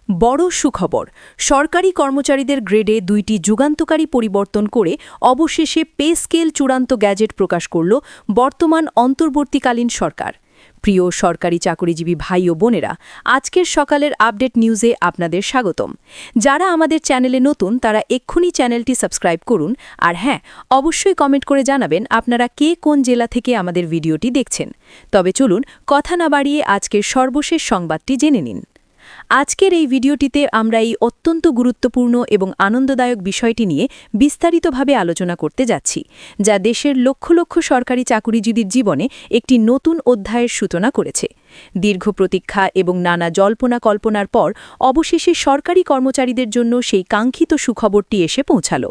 বড় সুখবর, সরকারি কর্মচারীদের গ্রেডে ২টি যুগান্তকারী পরিবর্তন করে অবশেষে পে স্কেল চূড়ান্ত গ্যাজেট প্রকাশ করল বর্তমান অন্তর্বর্তীকালীন সরকার। প্রিয় সরকারি চাকরিজীবী ভাই ও বোনেরা, আজকের সকালের আপডেট নিউজে আপনাদের স্বাগতম। যারা আমাদের চ্যানেলে নতুন তারা এক্ষুনি চ্যানেলটি সাবস্ক্রাইব করুন, আর হ্যাঁ, অবশ্যই কমেন্ট করে জানাবেন আপনারা কে কোন জেলা থেকে আমাদের ভিডিওটি দেখছেন। তবে চলুন কথা না বাড়িয়ে আজকের সর্বশেষ সংবাদটি জেনে নিন। আজকের এই ভিডিওটিতে আমরা এই অত্যন্ত গুরুত্বপূর্ণ এবং আনন্দদায়ক বিষয়টি নিয়ে বিস্তারিতভাবে আলোচনা করতে যাচ্ছি, যা দেশের লক্ষ লক্ষ সরকারি চাকুরিজীবীর জীবনে একটি নতুন অধ্যায়ের সূচনা করেছে। দীর্ঘ প্রতীক্ষা এবং নানা জল্পনা কল্পনার পর অবশেষে সরকারি কর্মচারীদের জন্য সেই কাঙ্ক্ষিত সুখবরটি এসে পৌঁছাল।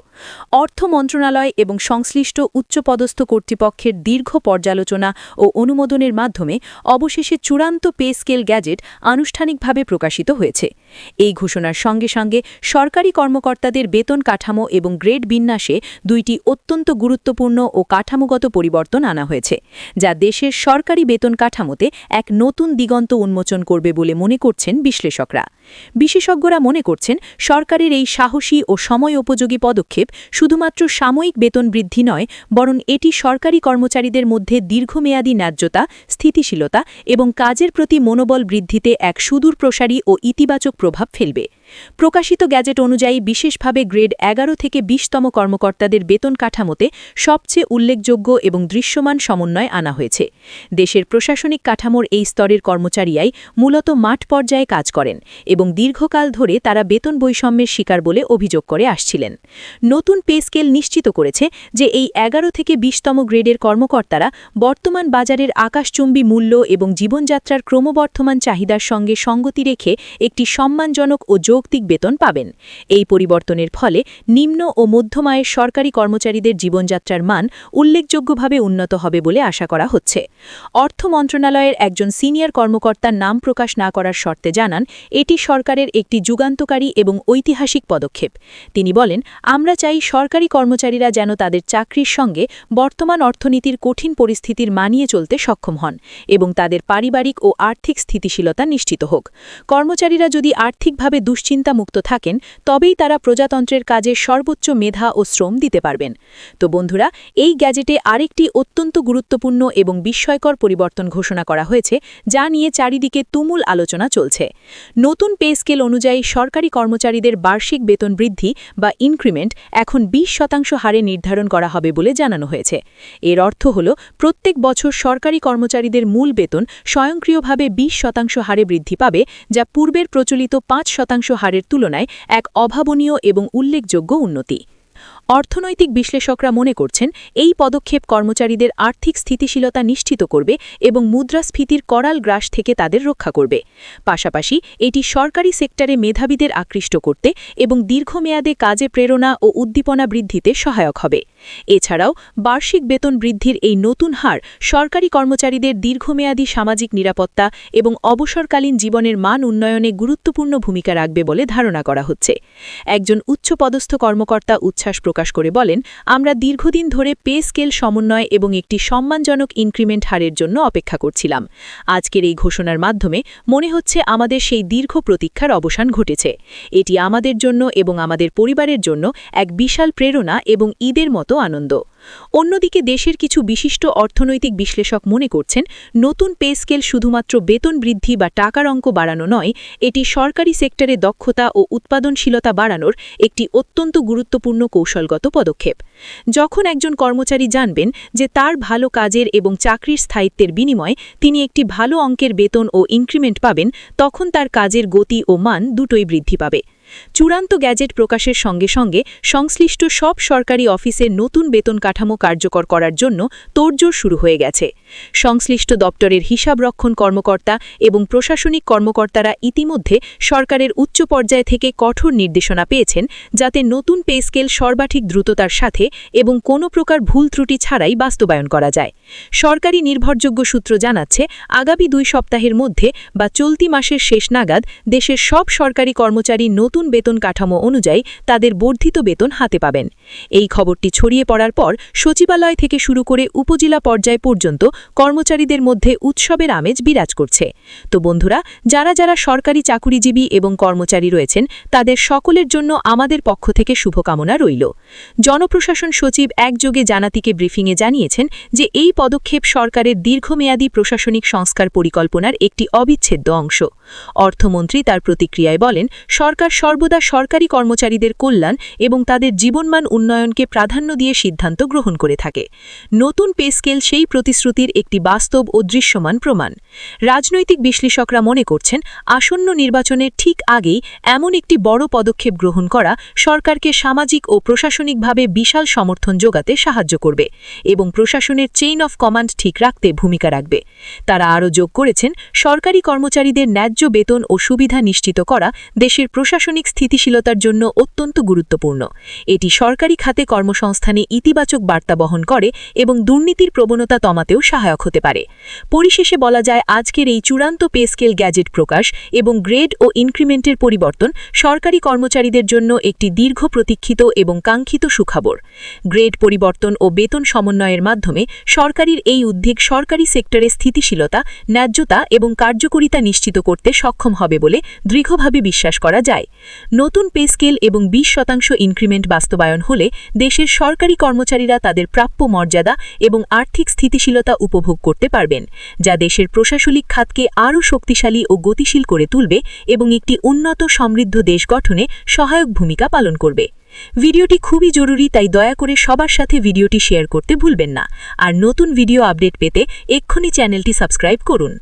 অর্থ মন্ত্রণালয় এবং সংশ্লিষ্ট উচ্চপদস্থ কর্তৃপক্ষের দীর্ঘ পর্যালোচনা ও অনুমোদনের মাধ্যমে অবশেষে চূড়ান্ত পে স্কেল গ্যাজেট আনুষ্ঠানিকভাবে প্রকাশিত হয়েছে। এই ঘোষণার সঙ্গে সঙ্গে সরকারি কর্মকর্তাদের বেতন কাঠামো এবং গ্রেড বিন্যাসে দুইটি অত্যন্ত গুরুত্বপূর্ণ ও কাঠামোগত পরিবর্তন আনা হয়েছে, যা দেশের সরকারি বেতন কাঠামোতে এক নতুন দিগন্ত উন্মোচন করবে বলে মনে করছেন বিশ্লেষকরা। বিশেষজ্ঞরা মনে করছেন সরকারের এই সাহসী ও সময় উপযোগী পদক্ষেপ শুধুমাত্র সাময়িক বেতন বৃদ্ধি নয়, বরং এটি সরকারি কর্মচারীদের মধ্যে দীর্ঘমেয়াদী ন্যায্যতা, স্থিতিশীলতা এবং কাজের প্রতি মনোবল বৃদ্ধিতে এক সুদূরপ্রসারী ও ইতিবাচক প্রভাব ফেলবে। প্রকাশিত গ্যাজেট অনুযায়ী বিশেষভাবে গ্রেড ১১ থেকে ২০তম কর্মকর্তাদের বেতন কাঠামোতে সবচেয়ে উল্লেখযোগ্য এবং দৃশ্যমান সমন্বয় আনা হয়েছে। দেশের প্রশাসনিক কাঠামোর এই স্তরের কর্মচারীরাই মূলত মাঠ পর্যায়ে কাজ করেন এবং দীর্ঘকাল ধরে তারা বেতন বৈষম্যের শিকার বলে অভিযোগ করে আসছিলেন। নতুন পে স্কেল নিশ্চিত করেছে যে এই ১১ থেকে ২০তম গ্রেডের কর্মকর্তারা বর্তমান বাজারের আকাশচুম্বী মূল্য এবং জীবনযাত্রার ক্রমবর্ধমান চাহিদার সঙ্গে সঙ্গতি রেখে একটি সম্মানজনক ও যৌক্তিক বেতন পাবেন। এই পরিবর্তনের ফলে নিম্ন ও মধ্যম আয়ের সরকারি কর্মচারীদের জীবনযাত্রার মান উল্লেখযোগ্যভাবে উন্নত হবে বলে আশা করা হচ্ছে। অর্থ মন্ত্রণালয়ের একজন সিনিয়র কর্মকর্তার নাম প্রকাশ না করার শর্তে জানান, এটি সরকারের একটি যুগান্তকারী এবং ঐতিহাসিক পদক্ষেপ। তিনি বলেন, আমরা চাই সরকারি কর্মচারীরা যেন তাদের চাকরির সঙ্গে বর্তমান অর্থনীতির কঠিন পরিস্থিতির মানিয়ে চলতে সক্ষম হন এবং তাদের পারিবারিক ও আর্থিক স্থিতিশীলতা নিশ্চিত হোক। কর্মচারীরা যদি আর্থিকভাবে দুশ্চিন্তামুক্ত থাকেন, তবেই তারা প্রজাতন্ত্রের কাজে সর্বোচ্চ মেধা ও শ্রম দিতে পারবেন। তো বন্ধুরা, এই গ্যাজেটে আরেকটি অত্যন্ত গুরুত্বপূর্ণ এবং বিস্ময়কর পরিবর্তন ঘোষণা করা হয়েছে, যা নিয়ে চারিদিকে তুমুল আলোচনা চলছে। নতুন পে স্কেল অনুযায়ী সরকারি কর্মচারীদের বার্ষিক বেতন বৃদ্ধি বা ইনক্রিমেন্ট এখন ২০% হারে নির্ধারণ করা হবে বলে জানানো হয়েছে। এর অর্থ হল প্রত্যেক বছর সরকারি কর্মচারীদের মূল বেতন স্বয়ংক্রিয়ভাবে ২০% হারে বৃদ্ধি পাবে, যা পূর্বের প্রচলিত ৫% হারের তুলনায় এক অভাবনীয় এবং উল্লেখযোগ্য উন্নতি। অর্থনৈতিক বিশ্লেষকরা মনে করছেন, এই পদক্ষেপ কর্মচারীদের আর্থিক স্থিতিশীলতা নিশ্চিত করবে এবং মুদ্রাস্ফীতির করাল গ্রাস থেকে তাদের রক্ষা করবে। পাশাপাশি এটি সরকারি সেক্টরে মেধাবীদের আকৃষ্ট করতে এবং দীর্ঘমেয়াদে কাজে প্রেরণা ও উদ্দীপনা বৃদ্ধিতে সহায়ক হবে। এছাড়াও বার্ষিক বেতন বৃদ্ধির এই নতুন হার সরকারি কর্মচারীদের দীর্ঘমেয়াদী সামাজিক নিরাপত্তা এবং অবসরকালীন জীবনের মান উন্নয়নে গুরুত্বপূর্ণ ভূমিকা রাখবে বলে ধারণা করা হচ্ছে। একজন উচ্চপদস্থ কর্মকর্তা উচ্ছ্বাস প্রকাশ করে বলেন, আমরা দীর্ঘদিন ধরে পে স্কেল সমন্বয় এবং একটি সম্মানজনক ইনক্রিমেন্ট হারের জন্য অপেক্ষা করছিলাম। আজকের এই ঘোষণার মাধ্যমে মনে হচ্ছে আমাদের সেই দীর্ঘ প্রতীক্ষার অবসান ঘটেছে। এটি আমাদের জন্য এবং আমাদের পরিবারের জন্য এক বিশাল প্রেরণা এবং ঈদের মতো আনন্দ। অন্যদিকে দেশের কিছু বিশিষ্ট অর্থনৈতিক বিশ্লেষক মনে করছেন, নতুন পে স্কেল শুধুমাত্র বেতন বৃদ্ধি বা টাকার অঙ্ক বাড়ানো নয়, এটি সরকারি সেক্টরে দক্ষতা ও উৎপাদনশীলতা বাড়ানোর একটি অত্যন্ত গুরুত্বপূর্ণ কৌশলগত পদক্ষেপ। যখন একজন কর্মচারী জানবেন যে তার ভালো কাজের এবং চাকরির স্থায়িত্বের বিনিময়ে তিনি একটি ভালো অঙ্কের বেতন ও ইনক্রিমেন্ট পাবেন, তখন তার কাজের গতি ও মান দুটোই বৃদ্ধি পাবে। চূড়ান্ত গ্যাজেট প্রকাশের সঙ্গে সঙ্গে সংশ্লিষ্ট সব সরকারি অফিসের নতুন বেতন কাঠামো কার্যকর করার জন্য তোড়জোড় শুরু হয়ে গেছে। সংশ্লিষ্ট দপ্তরের হিসাবরক্ষণ কর্মকর্তা এবং প্রশাসনিক কর্মকর্তারা ইতিমধ্যে সরকারের উচ্চ পর্যায় থেকে কঠোর নির্দেশনা পেয়েছেন, যাতে নতুন পে স্কেল সর্বাধিক দ্রুততার সাথে এবং কোনো প্রকার ভুল ত্রুটি ছাড়াই বাস্তবায়ন করা যায়। সরকারি নির্ভরযোগ্য সূত্র জানাচ্ছে, আগামী 2 সপ্তাহের মধ্যে বা চলতি মাসের শেষ নাগাদ দেশের সব সরকারি কর্মচারী নতুন বেতন কাঠামো অনুযায়ী তাদের বর্ধিত বেতন হাতে পাবেন। এই খবরটি ছড়িয়ে পড়ার পর সচিবালয় থেকে শুরু করে উপজেলা পর্যায় পর্যন্ত কর্মচারীদের মধ্যে উৎসবের আমেজ বিরাজ করছে। তো বন্ধুরা, যারা যারা সরকারি চাকুরিজীবী এবং কর্মচারী রয়েছেন তাদের সকলের জন্য আমাদের পক্ষ থেকে শুভকামনা রইল। জনপ্রশাসন সচিব একযোগে জানাতিকে ব্রিফিংয়ে জানিয়েছেন যে এই পদক্ষেপ সরকারের দীর্ঘমেয়াদী প্রশাসনিক সংস্কার পরিকল্পনার একটি অবিচ্ছেদ্য অংশ। অর্থমন্ত্রী তার প্রতিক্রিয়ায় বলেন, সরকার সর্বদা সরকারি কর্মচারীদের কল্যাণ এবং তাদের জীবনমান উন্নয়নকে প্রাধান্য দিয়ে সিদ্ধান্ত গ্রহণ করে থাকে। নতুন পে স্কেল সেই প্রতিশ্রুতির একটি বাস্তব ও দৃশ্যমান প্রমাণ। রাজনৈতিক বিশ্লেষকরা মনে করছেন, আসন্ন নির্বাচনের ঠিক আগেই এমন একটি বড় পদক্ষেপ গ্রহণ করা সরকারকে সামাজিক ও প্রশাসনিকভাবে বিশাল সমর্থন যোগাতে সাহায্য করবে এবং প্রশাসনের চেইন অফ কমান্ড ঠিক রাখতে ভূমিকা রাখবে। তারা আরও যোগ করেছেন, সরকারি কর্মচারীদের ন্যায্য বেতন ও সুবিধা নিশ্চিত করা দেশের প্রশাসনিক স্থিতিশীলতার জন্য অত্যন্ত গুরুত্বপূর্ণ। এটি সরকারি খাতে কর্মসংস্থানে ইতিবাচক বার্তা বহন করে এবং দুর্নীতির প্রবণতা কমাতেও সহায়ক হতে পারে। পরিশেষে বলা যায়, আজকের এই চূড়ান্ত পে স্কেল গ্যাজেট প্রকাশ এবং গ্রেড ও ইনক্রিমেন্টের পরিবর্তন সরকারি কর্মচারীদের জন্য একটি দীর্ঘ প্রতীক্ষিত এবং কাঙ্ক্ষিত সুখবর। গ্রেড পরিবর্তন ও বেতন সমন্বয়ের মাধ্যমে সরকারের এই উদ্যোগ সরকারি সেক্টরে স্থিতিশীলতা, ন্যায্যতা এবং কার্যকরিতা নিশ্চিত করতে সক্ষম হবে বলে দৃঢ়ভাবে বিশ্বাস করা যায়। নতুন পে স্কেল এবং 20% ইনক্রিমেন্ট বাস্তবায়ন হলে দেশের সরকারি কর্মচারীরা তাদের প্রাপ্য মর্যাদা এবং আর্থিক স্থিতিশীলতা উপভোগ করতে পারবেন, যা দেশের প্রশাসনিক খাতকে আরও শক্তিশালী ও গতিশীল করে তুলবে এবং একটি উন্নত সমৃদ্ধ দেশ গঠনে সহায়ক ভূমিকা পালন করবে। ভিডিওটি খুবই জরুরি, তাই দয়া করে সবার সাথে ভিডিওটি শেয়ার করতে ভুলবেন না। আর নতুন ভিডিও আপডেট পেতে এক্ষুনি চ্যানেলটি সাবস্ক্রাইব করুন।